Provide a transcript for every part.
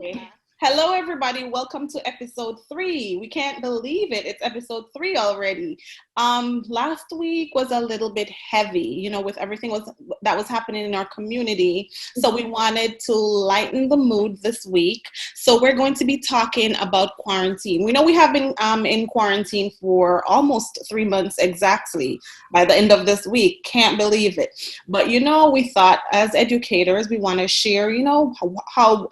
Okay. Hello, everybody. Welcome to episode 3. We can't believe it. It's episode 3 already. Last week was a little bit heavy, with everything that was happening in our community. So we wanted to lighten the mood this week. So we're going to be talking about quarantine. We know we have been in quarantine for almost 3 months exactly by the end of this week. Can't believe it. But we thought as educators, we want to share, how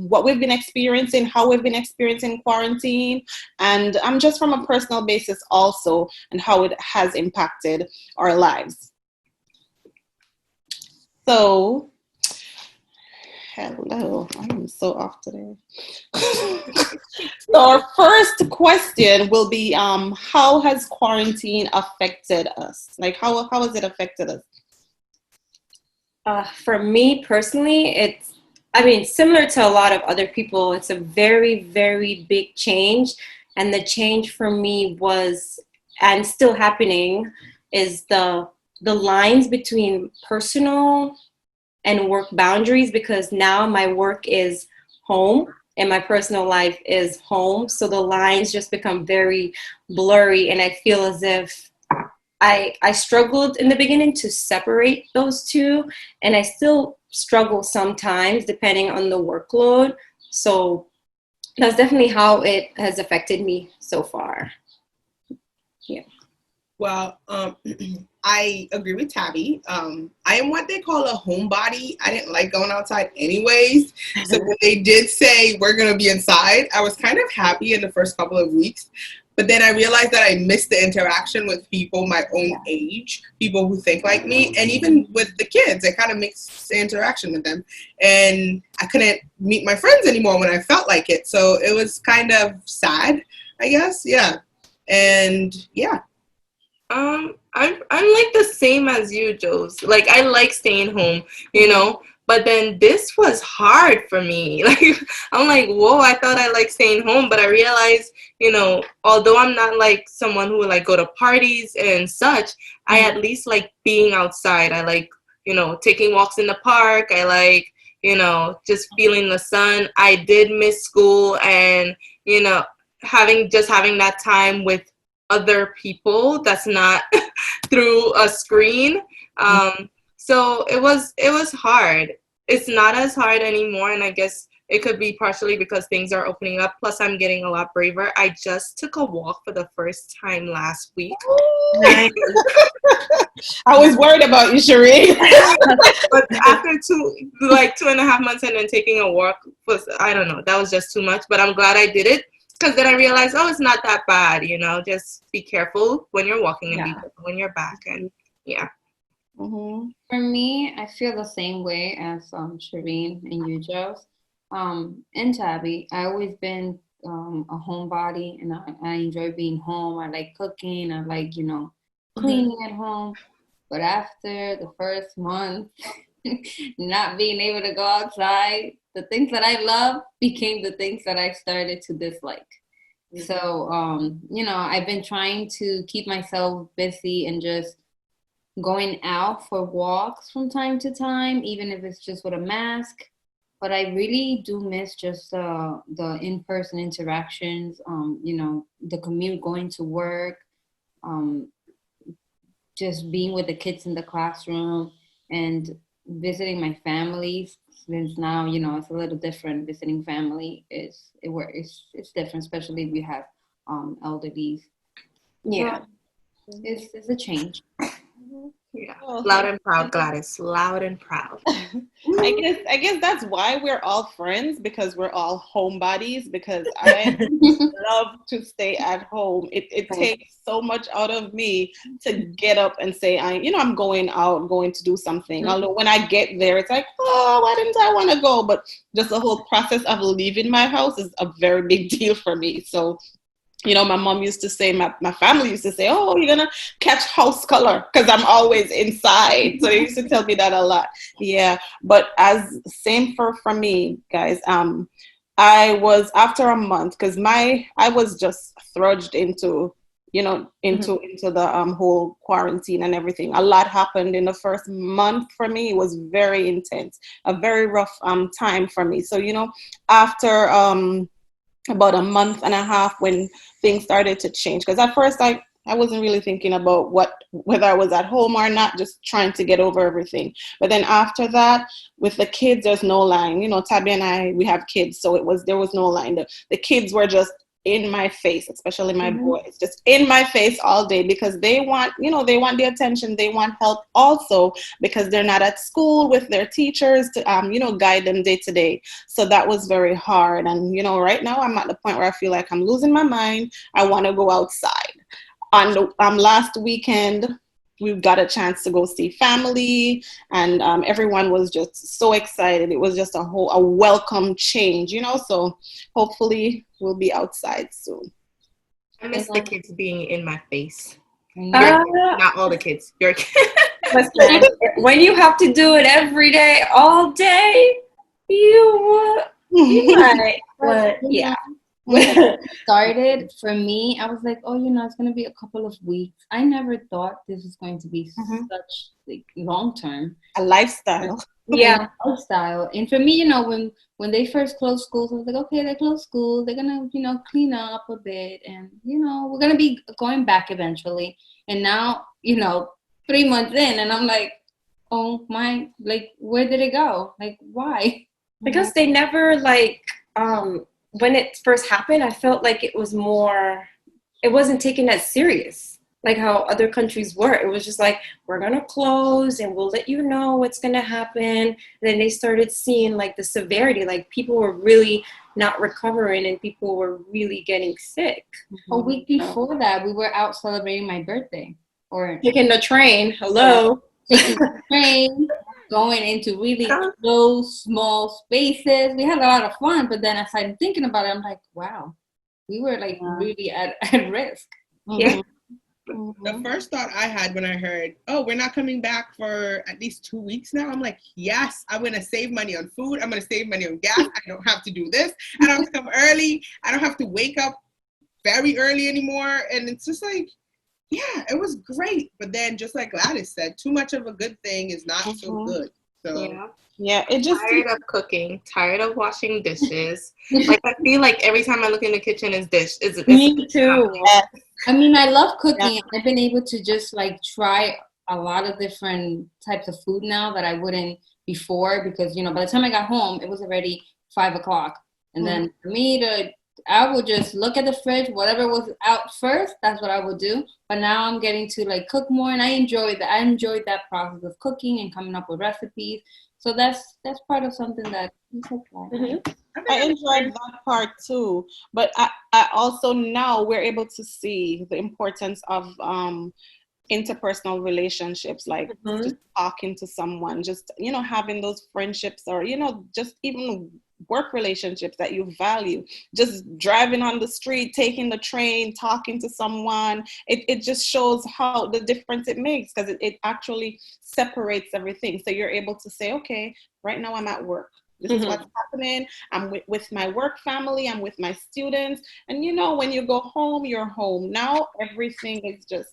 what we've been experiencing, how we've been experiencing quarantine, and just from a personal basis also, and how it has impacted our lives. So, hello, I am so off today. So our first question will be, how has quarantine affected us? Like, how has it affected us? For me personally, similar to a lot of other people, it's a very, very big change. And the change for me was, and still happening, is the lines between personal and work boundaries, because now my work is home and my personal life is home. So the lines just become very blurry, and I feel as if I struggled in the beginning to separate those two, and I still struggle sometimes depending on the workload. So that's definitely how it has affected me so far. Yeah. Well, I agree with Tabby. I am what they call a homebody. I didn't like going outside anyways. So when they did say we're going to be inside, I was kind of happy in the first couple of weeks. But then I realized that I missed the interaction with people my own age, people who think like me, and even with the kids. I kind of mixed the interaction with them. And I couldn't meet my friends anymore when I felt like it. So it was kind of sad, I guess. Yeah. And yeah. I'm like the same as you, Joes. Like, I like staying home, but then this was hard for me. Like, I'm like, whoa, I thought I liked staying home, but I realized, although I'm not like someone who would like go to parties and such, I at least like being outside. I like, taking walks in the park. I like, just feeling the sun. I did miss school, and, having that time with other people that's not through a screen. So it was hard. It's not as hard anymore, and I guess it could be partially because things are opening up. Plus, I'm getting a lot braver. I just took a walk for the first time last week. I was worried about you, Sheree. But after 2.5 months and then taking a walk I don't know, that was just too much. But I'm glad I did it. Because then I realized, it's not that bad, just be careful when you're walking and be careful when you're back. And yeah. Mm-hmm. For me, I feel the same way as Shireen and you, Joes. And Tabby, I always been a homebody, and I enjoy being home. I like cooking. I like, cleaning at home. But after the first month, not being able to go outside, the things that I love became the things that I started to dislike. Mm-hmm. So, I've been trying to keep myself busy and just going out for walks from time to time, even if it's just with a mask. But I really do miss just the in-person interactions, the commute, going to work, just being with the kids in the classroom, and visiting my family. Since now, it's a little different. Visiting family it's different, especially if you have elderlies. Yeah, it's a change. Yeah, loud and proud, Gladys. Loud and proud. I guess that's why we're all friends, because we're all homebodies. Because I love to stay at home. It takes so much out of me to get up and say, I'm going out, going to do something. Mm-hmm. Although when I get there, it's like, oh, why didn't I want to go? But just the whole process of leaving my house is a very big deal for me. So, my mom used to say, my family used to say, oh, you're going to catch house color, because I'm always inside. So they used to tell me that a lot. Yeah. But same for me, guys. I was, after a month, because I was just thrust into into the whole quarantine and everything. A lot happened in the first month for me. It was very intense, a very rough time for me. So after about a month and a half, when things started to change, because at first I wasn't really thinking about whether I was at home or not, just trying to get over everything. But then after that, with the kids, there's no line. Tabby and I, we have kids, so there was no line. The kids were just in my face, especially my boys, just in my face all day, because they want the attention, they want help also, because they're not at school with their teachers to guide them day to day. So that was very hard. And right now I'm at the point where I feel like I'm losing my mind. I want to go outside. On the last weekend, we got a chance to go see family, and everyone was just so excited. It was just a welcome change, So hopefully we'll be outside soon. I miss the kids being in my face. Not all the kids. Your kids. When you have to do it every day, all day, you might. But yeah. When it started, for me, I was like, it's going to be a couple of weeks. I never thought this was going to be such long term. A lifestyle. Yeah, lifestyle. And for me, when they first closed schools, I was like, okay, they closed school. They're going to, clean up a bit. And, we're going to be going back eventually. And now, 3 months in, and I'm like, oh my, where did it go? Why? Because they never when it first happened, I felt like it wasn't taken as serious, like how other countries were. It was just like, we're going to close and we'll let you know what's going to happen. And then they started seeing the severity, people were really not recovering and people were really getting sick. A week before that, we were out celebrating my birthday. Or taking the train. Hello. Taking the train. Going into really close, small spaces. We had a lot of fun, but then as I'm thinking about it, I'm like, wow, we were really at risk. Yeah. The first thought I had when I heard, we're not coming back for at least 2 weeks now, I'm like, yes, I'm going to save money on food. I'm going to save money on gas. I don't have to do this. I don't have to come early. I don't have to wake up very early anymore. And it's just like, yeah, it was great. But then, just like Gladys said, too much of a good thing is not so good. So yeah, it just tired of cooking, tired of washing dishes. I feel like every time I look in the kitchen is dish. Me too. I mean, I love cooking. Yeah. I've been able to just try a lot of different types of food now that I wouldn't before, because by the time I got home, it was already 5:00, and then for me I would just look at the fridge, whatever was out first, that's what I would do. But now I'm getting to cook more, and I enjoyed that. I enjoyed that process of cooking and coming up with recipes. So that's part of something that I enjoyed that part too. But I also, now we're able to see the importance of interpersonal relationships, just talking to someone, just having those friendships, or just even work relationships that you value, just driving on the street, taking the train, talking to someone. It just shows how the difference it makes, because it actually separates everything. So you're able to say, okay, right now I'm at work, this is what's happening. I'm with my work family, I'm with my students, and when you go home, you're home. Now everything is just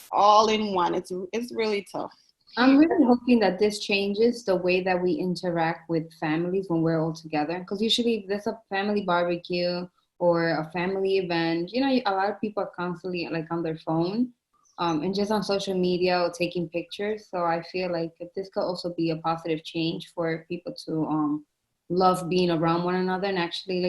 all in one. It's really tough. I'm really hoping that this changes the way that we interact with families when we're all together. Because usually if there's a family barbecue or a family event, a lot of people are constantly on their phone and just on social media or taking pictures. So I feel like this could also be a positive change for people to love being around one another and actually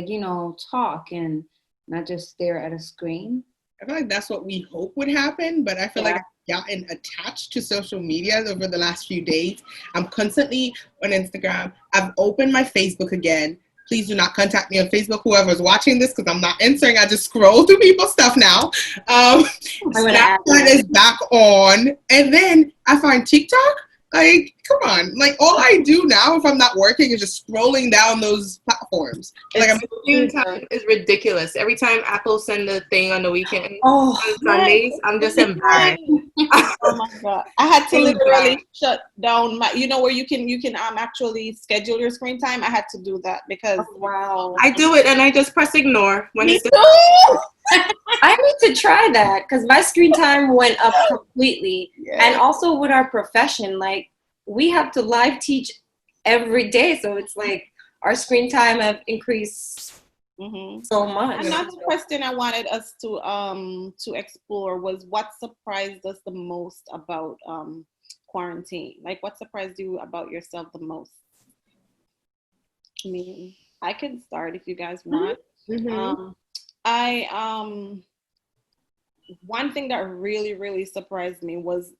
talk and not just stare at a screen. I feel like that's what we hope would happen, but I feel like I've gotten attached to social media over the last few days. I'm constantly on Instagram. I've opened my Facebook again. Please do not contact me on Facebook, whoever's watching this, because I'm not answering. I just scroll through people's stuff now. Snapchat is back on. And then I find TikTok. Come on. All I do now, if I'm not working, is just scrolling down those platforms. It's ridiculous. Every time Apple send the thing on the weekend, on Sundays, I'm just embarrassed. Oh my God. I had to literally shut down my, where you can actually schedule your screen time. I had to do that because wow. I do it and I just press ignore when it's I need to try that because my screen time went up completely. Yeah. And also with our profession, like we have to live teach every day. So it's like our screen time have increased so much. Another question I wanted us to explore was what surprised us the most about quarantine? Like what surprised you about yourself the most? I mean, I can start if you guys want. I one thing that really surprised me was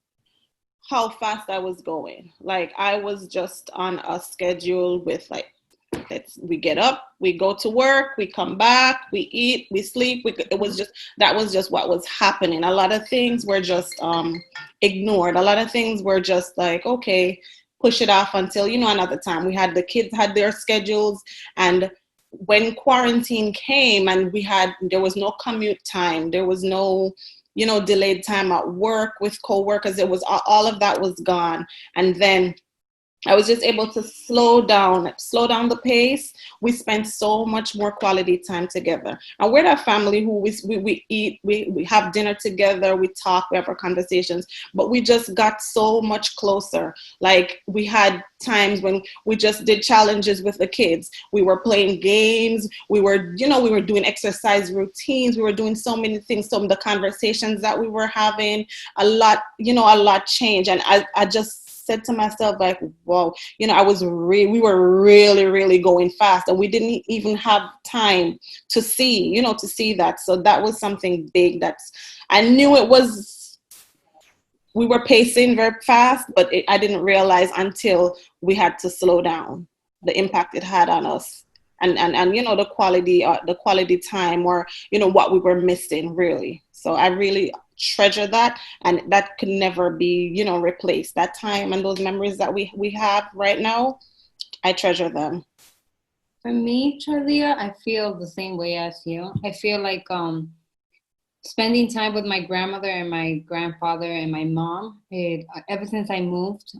how fast I was going. Like I was just on a schedule with like we get up, we go to work, we come back, we eat, we sleep. It was just that was just what was happening. A lot of things were just ignored. A lot of things were just like, okay, push it off until another time. We had the kids had their schedules, and when quarantine came and there was no commute time, there was no delayed time at work with coworkers. It was all of that was gone, and then I was just able to slow down the pace. We spent so much more quality time together. And we're that family who we eat, we have dinner together, we talk, we have our conversations, but we just got so much closer. Like we had times when we just did challenges with the kids. We were playing games. We were doing exercise routines. We were doing so many things. Some of the conversations that we were having, a lot changed. And I just said to myself, like, wow, we were really going fast, and we didn't even have time to see that. So that was something big I knew we were pacing very fast, but I didn't realize until we had to slow down the impact it had on us, and the quality time, or what we were missing, really. So I really treasure that, and that could never be replaced. That time and those memories that we have right now, I treasure them. For me, Charlia, I feel the same way as you. I feel like spending time with my grandmother and my grandfather and my mom, ever since I moved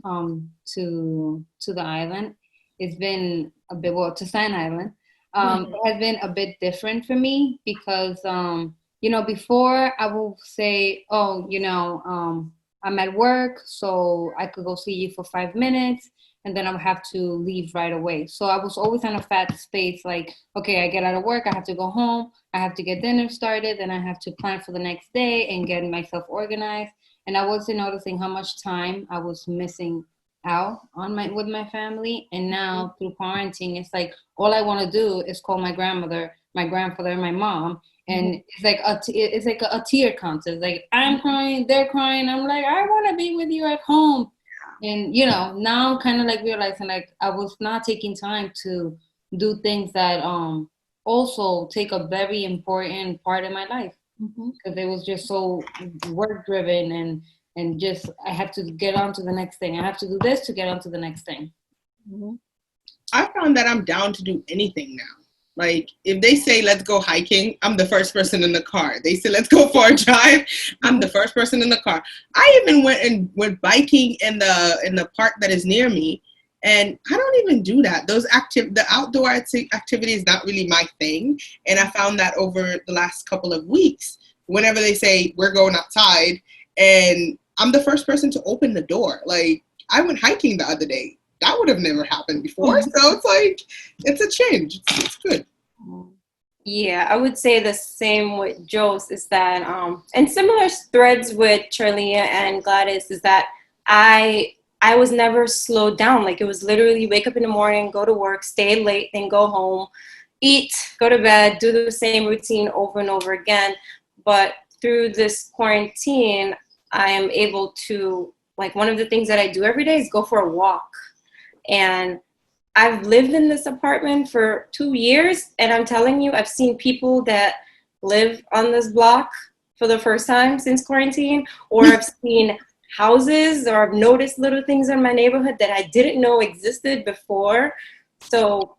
to the island, it's been a bit, to Staten Island, it has been a bit different for me because before I will say, I'm at work, so I could go see you for 5 minutes, and then I would have to leave right away. So I was always on a fast space, like, okay, I get out of work, I have to go home, I have to get dinner started, then I have to plan for the next day and get myself organized. And I wasn't noticing how much time I was missing out with my family. And now through quarantine, it's like all I want to do is call my grandmother, my grandfather, and my mom. And it's like a tear contest. Like I'm crying, they're crying. I'm like, I want to be with you at home. And now kind of like realizing like I was not taking time to do things that also take a very important part in my life, because it was just so work driven and just I have to get on to the next thing. I have to do this to get on to the next thing. I found that I'm down to do anything now. Like, if they say, let's go hiking, I'm the first person in the car. They say, let's go for a drive, I'm the first person in the car. I even went biking in the park that is near me, and I don't even do that. The outdoor activity is not really my thing, and I found that over the last couple of weeks, whenever they say, we're going outside, and I'm the first person to open the door. Like, I went hiking the other day. That would have never happened before. So it's like, it's a change. It's good. Yeah, I would say the same with Joe's is that, and similar threads with Charlia and Gladys is that I was never slowed down. Like it was literally wake up in the morning, go to work, stay late, then go home, eat, go to bed, do the same routine over and over again. But through this quarantine, I am able to, like one of the things that I do every day is go for a walk. And I've lived in this apartment for 2 years, and I'm telling you, I've seen people that live on this block for the first time since quarantine, or I've seen houses, or I've noticed little things in my neighborhood that I didn't know existed before. So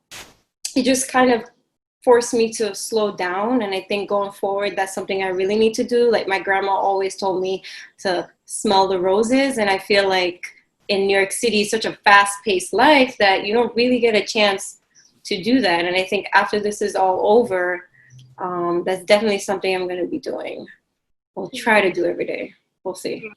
it just kind of forced me to slow down, and I think going forward, that's something I really need to do. Like my grandma always told me to smell the roses, and I feel like in New York City, such a fast-paced life that you don't really get a chance to do that. And I think after this is all over, That's definitely something I'm going to be doing. We'll try to do every day. We'll see.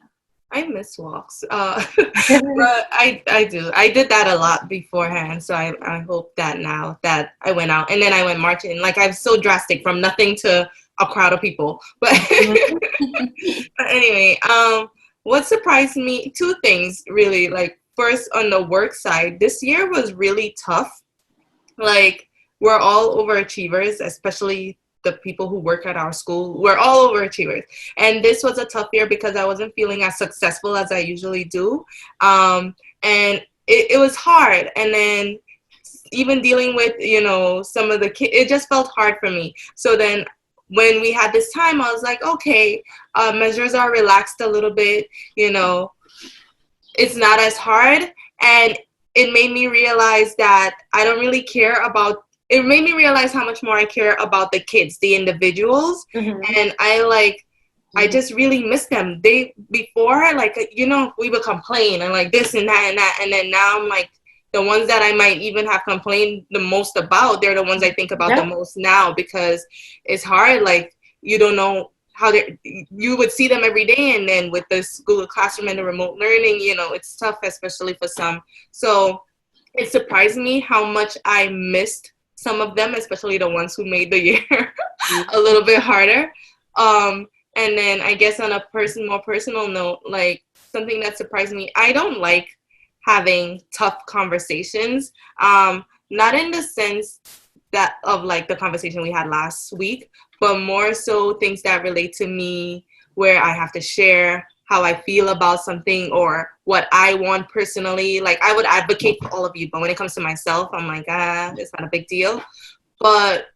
I miss walks. But I do. I did that a lot beforehand. So I hope that now that I went out and then I went marching. Like I'm so drastic from nothing to a crowd of people. But, but anyway, what surprised me, two things really. Like first on the work side, this year was really tough. Like we're all overachievers, especially the people who work at our school. We're all overachievers, and this was a tough year because I wasn't feeling as successful as I usually do, and it was hard. And then even dealing with some of the kids, it just felt hard for me. So then when we had this time, I was like, okay, measures are relaxed a little bit, it's not as hard. And it made me realize that I don't really care about it. Made me realize how much more I care about the kids, the individuals. And I just really miss them. They before, like, we would complain and like this and that and that, and then now I'm like, the ones that I might even have complained the most about, they're the ones I think about the most now, because it's hard. Like, you don't know how you would see them every day, and then with the Google Classroom and the remote learning, it's tough, especially for some. So it surprised me how much I missed some of them, especially the ones who made the year a little bit harder. And then I guess on a more personal note, like something that surprised me, I don't like having tough conversations, not in the sense that of like the conversation we had last week, but more so things that relate to me, where I have to share how I feel about something or what I want personally. Like I would advocate for all of you, but when it comes to myself, I'm like, it's not a big deal. But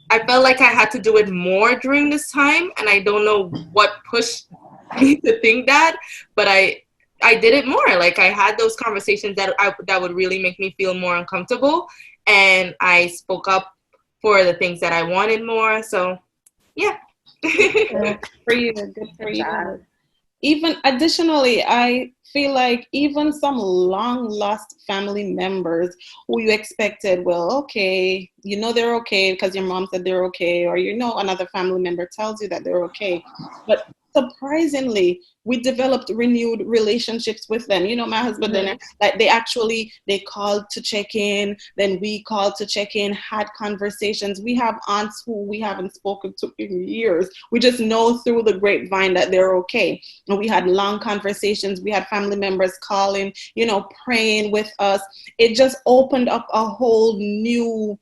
I felt like I had to do it more during this time, and I don't know what pushed me to think that, but I did it more. Like I had those conversations that would really make me feel more uncomfortable, and I spoke up for the things that I wanted more. So, yeah. Good for you. Good for you. Even additionally, I feel like even some long lost family members who you expected, well, okay, they're okay because your mom said they're okay, or another family member tells you that they're okay, but surprisingly, we developed renewed relationships with them. My husband and like they called to check in, then we called to check in, had conversations. We have aunts who we haven't spoken to in years. We just know through the grapevine that they're okay. And we had long conversations. We had family members calling, praying with us. It just opened up a whole new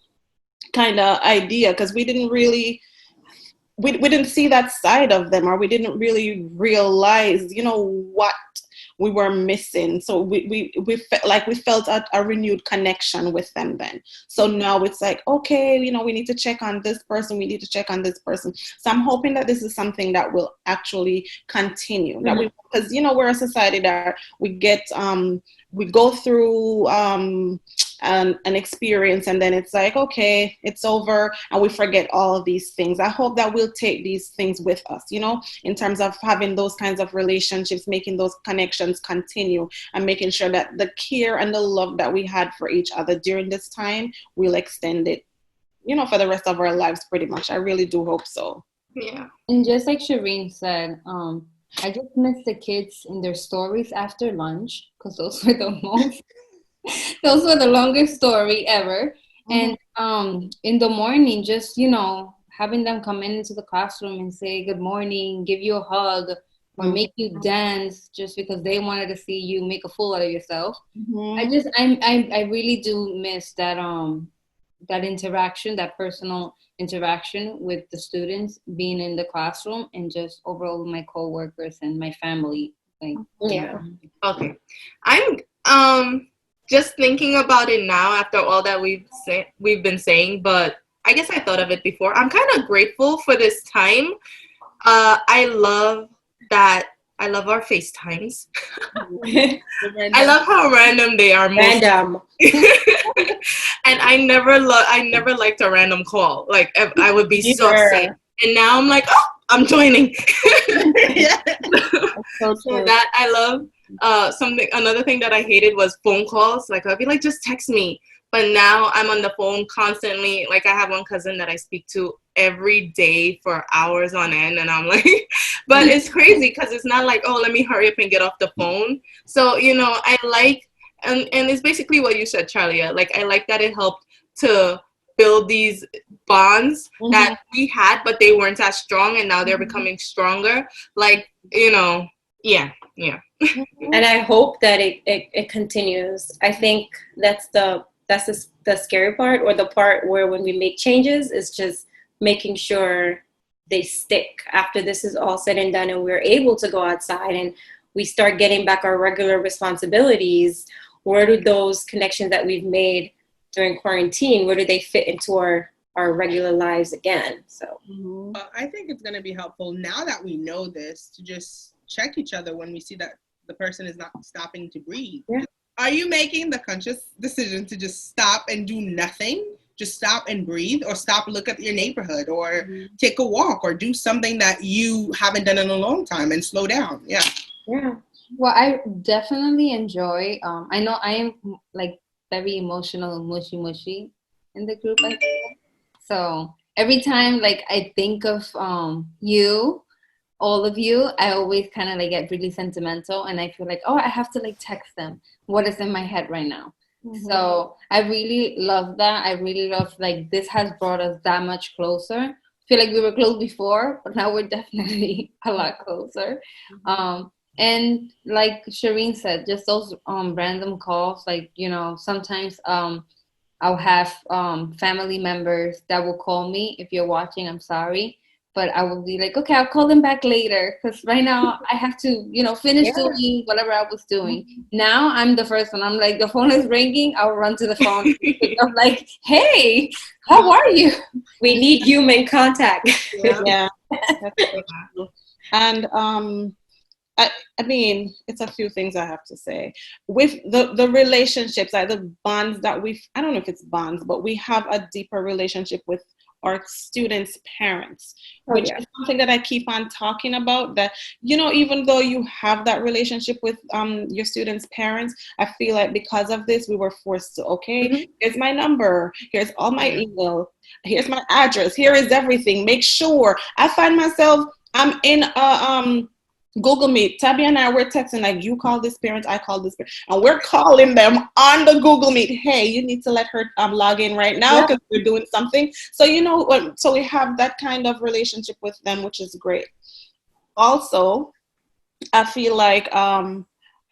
kind of idea, because we didn't really we didn't see that side of them, or we didn't really realize, what we were missing. So we felt like we felt a renewed connection with them then. So now it's like, okay, we need to check on this person. We need to check on this person. So I'm hoping that this is something that will actually continue. That because we're a society that we get we go through an experience, and then it's like, okay, it's over, and we forget all of these things. I hope that we'll take these things with us, in terms of having those kinds of relationships, making those connections continue, and making sure that the care and the love that we had for each other during this time, we'll extend it, for the rest of our lives, pretty much. I really do hope so. Yeah. And just like Shireen said, I just miss the kids in their stories after lunch, because those were the longest story ever. And in the morning, just having them come into the classroom and say good morning, give you a hug, or make you dance just because they wanted to see you make a fool out of yourself. I really do miss that that interaction, that personal interaction with the students, being in the classroom, and just overall my coworkers and my family. Okay. I'm just thinking about it now after all that we've been saying, but I guess I thought of it before. I'm kind of grateful for this time. I love our FaceTimes. I love how random they are. Random. And I never liked a random call. Like I would be so upset. And now I'm like, oh, I'm joining. So that I love. Another thing that I hated was phone calls. Like I'd be like, just text me. But now I'm on the phone constantly. Like, I have one cousin that I speak to every day for hours on end, and I'm like, but it's crazy because it's not like, oh, let me hurry up and get off the phone. So, I like, and it's basically what you said, Charlie. Like, I like that it helped to build these bonds that we had, but they weren't as strong, and now they're becoming stronger. Like, yeah. And I hope that it continues. I think that's the scary part, or the part where when we make changes is just making sure they stick after this is all said and done and we're able to go outside and we start getting back our regular responsibilities. Where do those connections that we've made during quarantine, where do they fit into our regular lives again? So I think it's going to be helpful now that we know this to just check each other when we see that the person is not stopping to breathe. Yeah. Are you making the conscious decision to just stop and do nothing? Just stop and breathe, or stop, look at your neighborhood, or take a walk, or do something that you haven't done in a long time and slow down. Yeah. Well, I definitely enjoy. I know I am like very emotional, mushy in the group. I think. So every time like I think of you, all of you, I always kind of like get really sentimental, and I feel like, oh, I have to like text them what is in my head right now. So I really love that. I really love like this has brought us that much closer. I feel like we were close before, but now we're definitely a lot closer. And like Shireen said, just those random calls, like, sometimes I'll have family members that will call me. If you're watching, I'm sorry. But I will be like, okay, I'll call them back later because right now I have to, finish doing whatever I was doing. Now I'm the first one. I'm like, the phone is ringing. I'll run to the phone. I'm like, hey, how are you? We need human contact. Yeah. And I mean, it's a few things I have to say. With the relationships, like the bonds that I don't know if it's bonds, but we have a deeper relationship with our students' parents, which is something that I keep on talking about, that, even though you have that relationship with your students' parents, I feel like because of this, we were forced to, here's my number, here's all my email, here's my address, here is everything. Make sure I find myself, I'm in a Google Meet. Tabby and I were texting, like, you call this parent, I call this parent, and we're calling them on the Google Meet. Hey, you need to let her log in right now because we're doing something. So so we have that kind of relationship with them, which is great. Also, I feel like I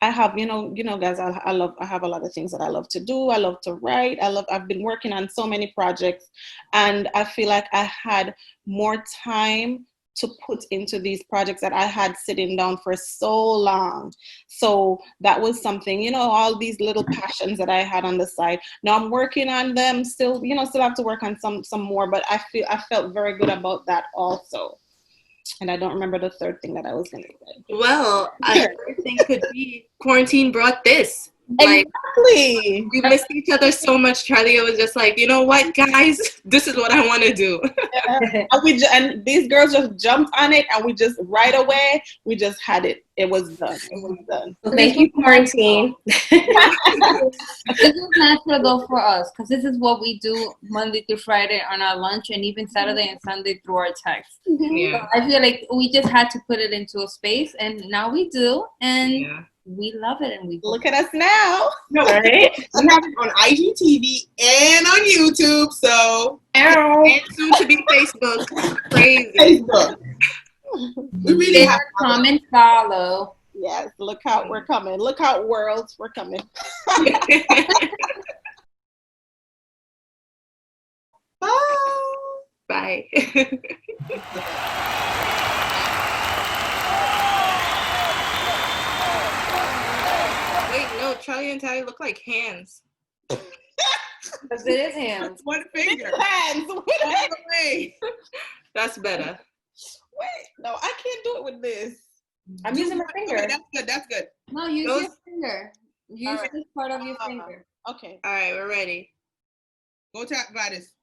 have, guys, I have a lot of things that I love to do. I love to write. I've been working on so many projects, and I feel like I had more time to put into these projects that I had sitting down for so long. So that was something, all these little passions that I had on the side. Now I'm working on them still, still have to work on some more, but I felt very good about that also. And I don't remember the third thing that I was going to say. Well, I think could be quarantine brought this. Exactly. We missed each other so much. Charlie was just like, you know what, guys, this is what I want to do. And these girls just jumped on it, and we just right away, we just had it. It was done. So thank you, quarantine. This is natural though for us because this is what we do Monday through Friday on our lunch, and even Saturday and Sunday through our text. Yeah. So I feel like we just had to put it into a space, and now we do, and we love it, and we look at us now. Right? We have it on IGTV and on YouTube, so and soon to be Facebook. Crazy. Facebook. We really have comment, follow. Yes, look out, we're coming. Look out, worlds, we're coming. Bye. Wait, no, Charlie and Tabby look like hands. Because it is hands. one finger. Hands. That's better. Wait, no, I can't do it with this. I'm using my finger. Okay, that's good. No, use your finger. Use this part of your finger. Okay. All right, we're ready. Go tap Gladys.